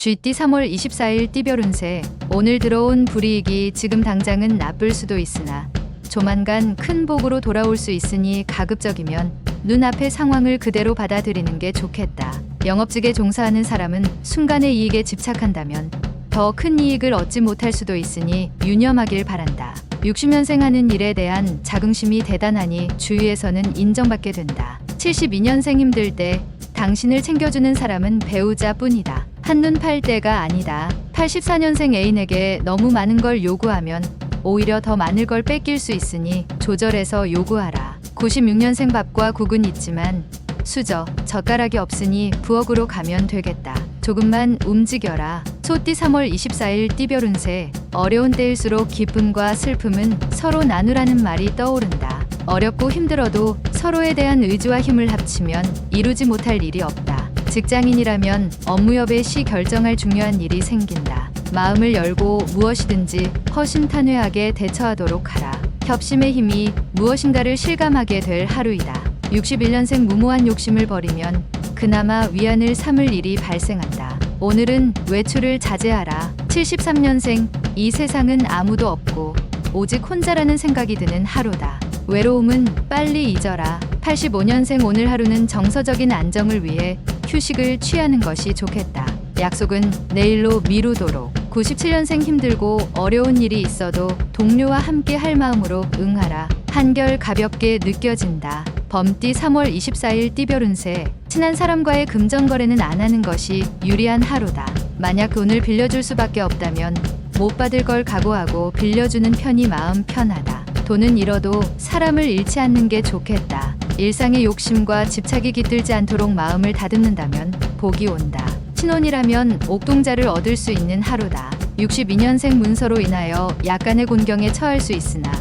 쥐띠 3월 24일 띠별 운세. 오늘 들어온 불이익이 지금 당장은 나쁠 수도 있으나 조만간 큰 복으로 돌아올 수 있으니 가급적이면 눈앞의 상황을 그대로 받아들이는 게 좋겠다. 영업직에 종사하는 사람은 순간의 이익에 집착한다면 더 큰 이익을 얻지 못할 수도 있으니 유념하길 바란다. 60년생 하는 일에 대한 자긍심이 대단하니 주위에서는 인정받게 된다. 72년생 힘들 때 당신을 챙겨주는 사람은 배우자뿐이다. 한눈 팔 때가 아니다. 84년생 애인에게 너무 많은 걸 요구하면 오히려 더 많은 걸 뺏길 수 있으니 조절해서 요구하라. 96년생 밥과 국은 있지만 수저, 젓가락이 없으니 부엌으로 가면 되겠다. 조금만 움직여라. 소띠 3월 24일 띠별 운세. 어려운 때일수록 기쁨과 슬픔은 서로 나누라는 말이 떠오른다. 어렵고 힘들어도 서로에 대한 의지와 힘을 합치면 이루지 못할 일이 없다. 직장인이라면 업무협의 시 결정할 중요한 일이 생긴다. 마음을 열고 무엇이든지 허심탄회하게 대처하도록 하라. 협심의 힘이 무엇인가를 실감하게 될 하루이다. 61년생 무모한 욕심을 버리면 그나마 위안을 삼을 일이 발생한다. 오늘은 외출을 자제하라. 73년생 이 세상은 아무도 없고 오직 혼자라는 생각이 드는 하루다. 외로움은 빨리 잊어라. 85년생 오늘 하루는 정서적인 안정을 위해 휴식을 취하는 것이 좋겠다. 약속은 내일로 미루도록. 97년생 힘들고 어려운 일이 있어도 동료와 함께 할 마음으로 응하라. 한결 가볍게 느껴진다. 범띠 3월 24일 띠별 운세. 친한 사람과의 금전거래는 안 하는 것이 유리한 하루다. 만약 돈을 빌려줄 수밖에 없다면 못 받을 걸 각오하고 빌려주는 편이 마음 편하다. 돈은 잃어도 사람을 잃지 않는 게 좋겠다. 일상의 욕심과 집착이 깃들지 않도록 마음을 다듬는다면 복이 온다. 신혼이라면 옥동자를 얻을 수 있는 하루다. 62년생 문서로 인하여 약간의 곤경에 처할 수 있으나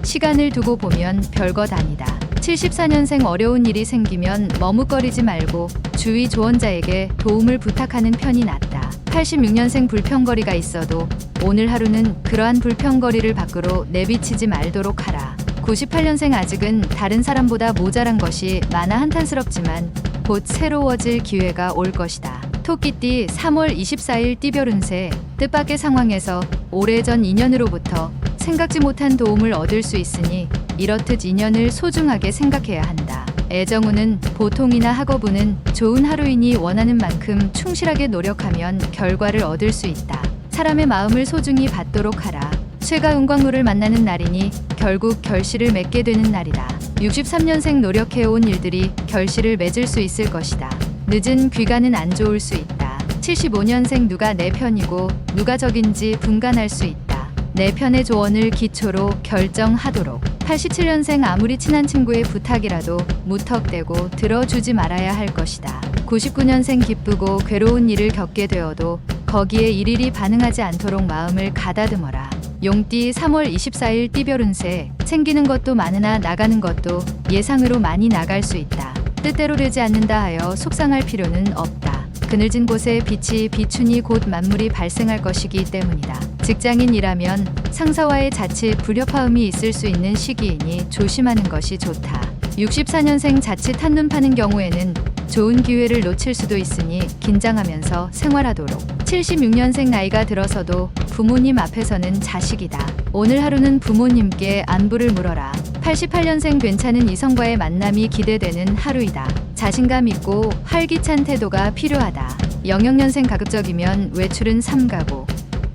시간을 두고 보면 별것 아니다. 74년생 어려운 일이 생기면 머뭇거리지 말고 주위 조언자에게 도움을 부탁하는 편이 낫다. 86년생 불평거리가 있어도 오늘 하루는 그러한 불평거리를 밖으로 내비치지 말도록 하라. 98년생 아직은 다른 사람보다 모자란 것이 많아 한탄스럽지만 곧 새로워질 기회가 올 것이다. 토끼띠 3월 24일 띠별 운세. 뜻밖의 상황에서 오래전 인연으로부터 생각지 못한 도움을 얻을 수 있으니 이렇듯 인연을 소중하게 생각해야 한다. 애정운은 보통이나 학업운은 좋은 하루이니 원하는 만큼 충실하게 노력하면 결과를 얻을 수 있다. 사람의 마음을 소중히 받도록 하라. 쇠가 은광로를 만나는 날이니 결국 결실을 맺게 되는 날이다. 63년생 노력해온 일들이 결실을 맺을 수 있을 것이다. 늦은 귀가는 안 좋을 수 있다. 75년생 누가 내 편이고 누가 적인지 분간할 수 있다. 내 편의 조언을 기초로 결정하도록. 87년생 아무리 친한 친구의 부탁이라도 무턱대고 들어주지 말아야 할 것이다. 99년생 기쁘고 괴로운 일을 겪게 되어도 거기에 일일이 반응하지 않도록 마음을 가다듬어라. 용띠 3월 24일 띠별 운세. 챙기는 것도 많으나 나가는 것도 예상으로 많이 나갈 수 있다. 뜻대로 되지 않는다 하여 속상할 필요는 없다. 그늘진 곳에 빛이 비추니 곧 만물이 발생할 것이기 때문이다. 직장인이라면 상사와의 자칫 불협화음이 있을 수 있는 시기이니 조심하는 것이 좋다. 64년생 자칫 한눈 파는 경우에는 좋은 기회를 놓칠 수도 있으니 긴장하면서 생활하도록. 76년생 나이가 들어서도 부모님 앞에서는 자식이다. 오늘 하루는 부모님께 안부를 물어라. 88년생 괜찮은 이성과의 만남이 기대되는 하루이다. 자신감 있고 활기찬 태도가 필요하다. 00년생 가급적이면 외출은 삼가고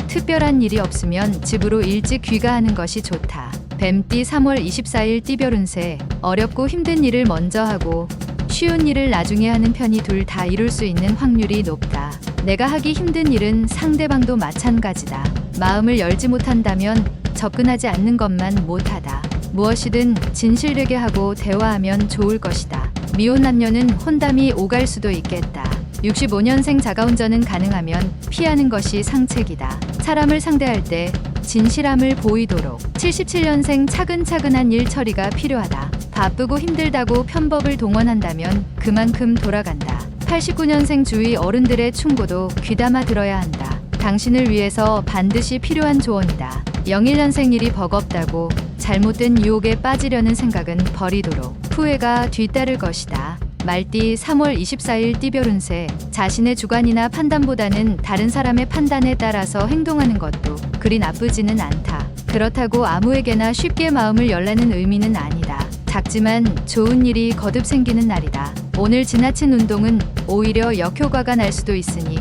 특별한 일이 없으면 집으로 일찍 귀가하는 것이 좋다. 뱀띠 3월 24일 띠별 운세. 어렵고 힘든 일을 먼저 하고 쉬운 일을 나중에 하는 편이 둘 다 이룰 수 있는 확률이 높다. 내가 하기 힘든 일은 상대방도 마찬가지다. 마음을 열지 못한다면 접근하지 않는 것만 못하다. 무엇이든 진실되게 하고 대화하면 좋을 것이다. 미혼 남녀는 혼담이 오갈 수도 있겠다. 65년생 자가운전은 가능하면 피하는 것이 상책이다. 사람을 상대할 때 진실함을 보이도록. 77년생 차근차근한 일 처리가 필요하다. 바쁘고 힘들다고 편법을 동원한다면 그만큼 돌아간다. 89년생 주위 어른들의 충고도 귀담아 들어야 한다. 당신을 위해서 반드시 필요한 조언이다. 01년생 일이 버겁다고 잘못된 유혹에 빠지려는 생각은 버리도록. 후회가 뒤따를 것이다. 말띠 3월 24일 띠별 운세. 자신의 주관이나 판단보다는 다른 사람의 판단에 따라서 행동하는 것도 그리 나쁘지는 않다. 그렇다고 아무에게나 쉽게 마음을 열라는 의미는 아니다. 작지만 좋은 일이 거듭 생기는 날이다. 오늘 지나친 운동은 오히려 역효과가 날 수도 있으니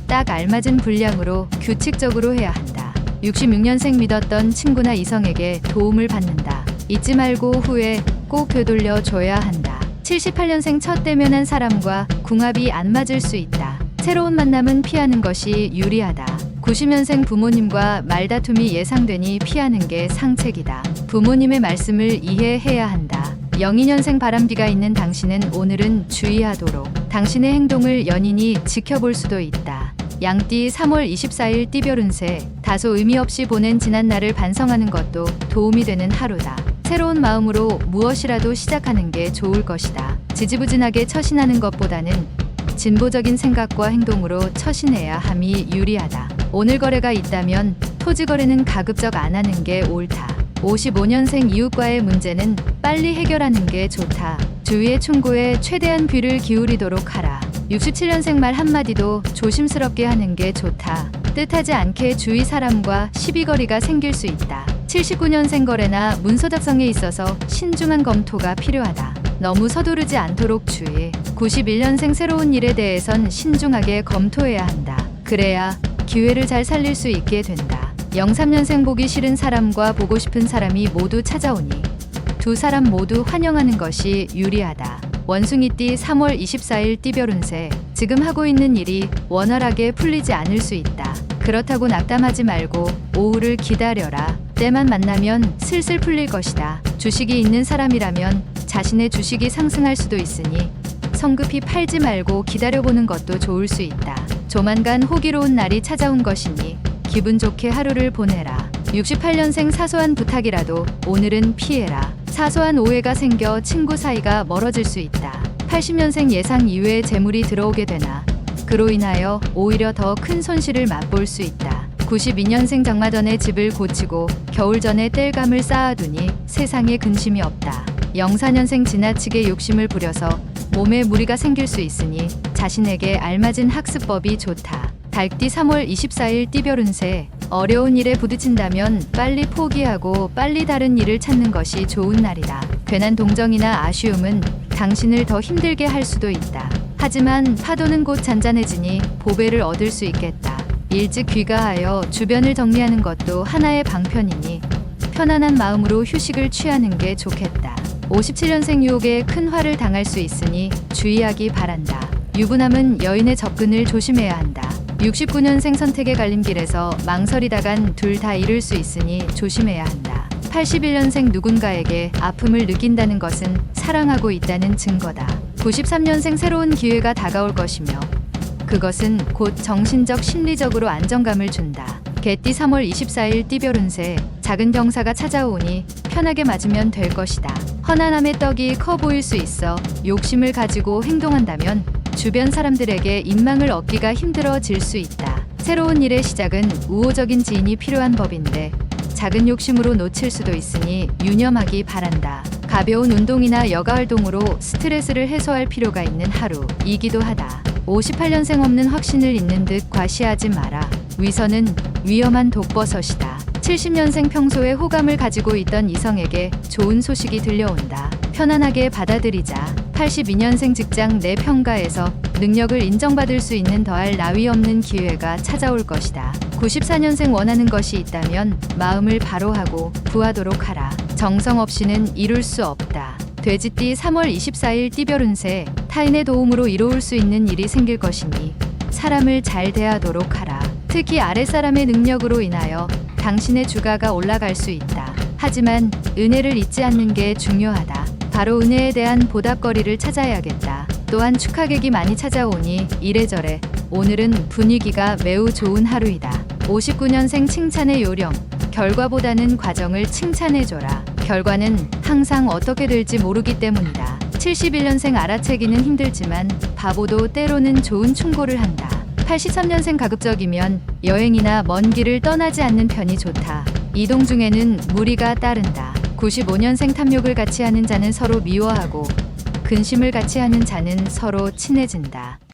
딱 알맞은 분량으로 규칙적으로 해야 한다. 66년생 믿었던 친구나 이성에게 도움을 받는다. 잊지 말고 후에 꼭 되돌려 줘야 한다. 78년생 첫 대면한 사람과 궁합이 안 맞을 수 있다. 새로운 만남은 피하는 것이 유리하다. 90년생 부모님과 말다툼이 예상되니 피하는 게 상책이다. 부모님의 말씀을 이해해야 한다. 02년생 바람기가 있는 당신은 오늘은 주의하도록. 당신의 행동을 연인이 지켜볼 수도 있다. 양띠 3월 24일 띠별 운세. 다소 의미 없이 보낸 지난 날을 반성하는 것도 도움이 되는 하루다. 새로운 마음으로 무엇이라도 시작하는 게 좋을 것이다. 지지부진하게 처신하는 것보다는 진보적인 생각과 행동으로 처신해야 함이 유리하다. 오늘 거래가 있다면 토지 거래는 가급적 안 하는 게 옳다. 55년생 이웃과의 문제는 빨리 해결하는 게 좋다. 주위의 충고에 최대한 귀를 기울이도록 하라. 67년생 말 한마디도 조심스럽게 하는 게 좋다. 뜻하지 않게 주위 사람과 시비거리가 생길 수 있다. 79년생 거래나 문서 작성에 있어서 신중한 검토가 필요하다. 너무 서두르지 않도록 주의. 91년생 새로운 일에 대해선 신중하게 검토해야 한다. 그래야 기회를 잘 살릴 수 있게 된다. 03년생 보기 싫은 사람과 보고 싶은 사람이 모두 찾아오니 두 사람 모두 환영하는 것이 유리하다. 원숭이띠 3월 24일 띠별 운세. 지금 하고 있는 일이 원활하게 풀리지 않을 수 있다. 그렇다고 낙담하지 말고 오후를 기다려라. 때만 만나면 슬슬 풀릴 것이다. 주식이 있는 사람이라면 자신의 주식이 상승할 수도 있으니 성급히 팔지 말고 기다려보는 것도 좋을 수 있다. 조만간 호기로운 날이 찾아온 것이니 기분 좋게 하루를 보내라. 68년생 사소한 부탁이라도 오늘은 피해라. 사소한 오해가 생겨 친구 사이가 멀어질 수 있다. 80년생 예상 이외의 재물이 들어오게 되나 그로 인하여 오히려 더 큰 손실을 맛볼 수 있다. 92년생 장마 전에 집을 고치고 겨울 전에 땔감을 쌓아두니 세상에 근심이 없다. 04년생 지나치게 욕심을 부려서 몸에 무리가 생길 수 있으니 자신에게 알맞은 학습법이 좋다. 달띠 3월 24일 띠별 운세. 어려운 일에 부딪힌다면 빨리 포기하고 빨리 다른 일을 찾는 것이 좋은 날이다. 괜한 동정이나 아쉬움은 당신을 더 힘들게 할 수도 있다. 하지만 파도는 곧 잔잔해지니 보배를 얻을 수 있겠다. 일찍 귀가하여 주변을 정리하는 것도 하나의 방편이니 편안한 마음으로 휴식을 취하는 게 좋겠다. 57년생 유혹에 큰 화를 당할 수 있으니 주의하기 바란다. 유부남은 여인의 접근을 조심해야 한다. 69년생 선택의 갈림길에서 망설이다간 둘 다 잃을 수 있으니 조심해야 한다. 81년생 누군가에게 아픔을 느낀다는 것은 사랑하고 있다는 증거다. 93년생 새로운 기회가 다가올 것이며 그것은 곧 정신적 심리적으로 안정감을 준다. 개띠 3월 24일 띠별 운세. 작은 병사가 찾아오니 편하게 맞으면 될 것이다. 허난함의 떡이 커 보일 수 있어 욕심을 가지고 행동한다면 주변 사람들에게 인망을 얻기가 힘들어질 수 있다. 새로운 일의 시작은 우호적인 지인이 필요한 법인데 작은 욕심으로 놓칠 수도 있으니 유념하기 바란다. 가벼운 운동이나 여가 활동으로 스트레스를 해소할 필요가 있는 하루이기도 하다. 58년생 없는 확신을 잇는 듯 과시하지 마라. 위선은 위험한 독버섯이다. 70년생 평소에 호감을 가지고 있던 이성에게 좋은 소식이 들려온다. 편안하게 받아들이자. 82년생 직장 내 평가에서 능력을 인정받을 수 있는 더할 나위 없는 기회가 찾아올 것이다. 94년생 원하는 것이 있다면 마음을 바로 하고 구하도록 하라. 정성 없이는 이룰 수 없다. 돼지띠 3월 24일 띠별 운세. 타인의 도움으로 이루어올 수 있는 일이 생길 것이니 사람을 잘 대하도록 하라. 특히 아랫사람의 능력으로 인하여 당신의 주가가 올라갈 수 있다. 하지만 은혜를 잊지 않는 게 중요하다. 바로 은혜에 대한 보답거리를 찾아야겠다. 또한 축하객이 많이 찾아오니 이래저래 오늘은 분위기가 매우 좋은 하루이다. 59년생 칭찬의 요령. 결과보다는 과정을 칭찬해줘라. 결과는 항상 어떻게 될지 모르기 때문이다. 71년생 알아채기는 힘들지만 바보도 때로는 좋은 충고를 한다. 83년생 가급적이면 여행이나 먼 길을 떠나지 않는 편이 좋다. 이동 중에는 무리가 따른다. 95년생 탐욕을 같이 하는 자는 서로 미워하고 근심을 같이 하는 자는 서로 친해진다.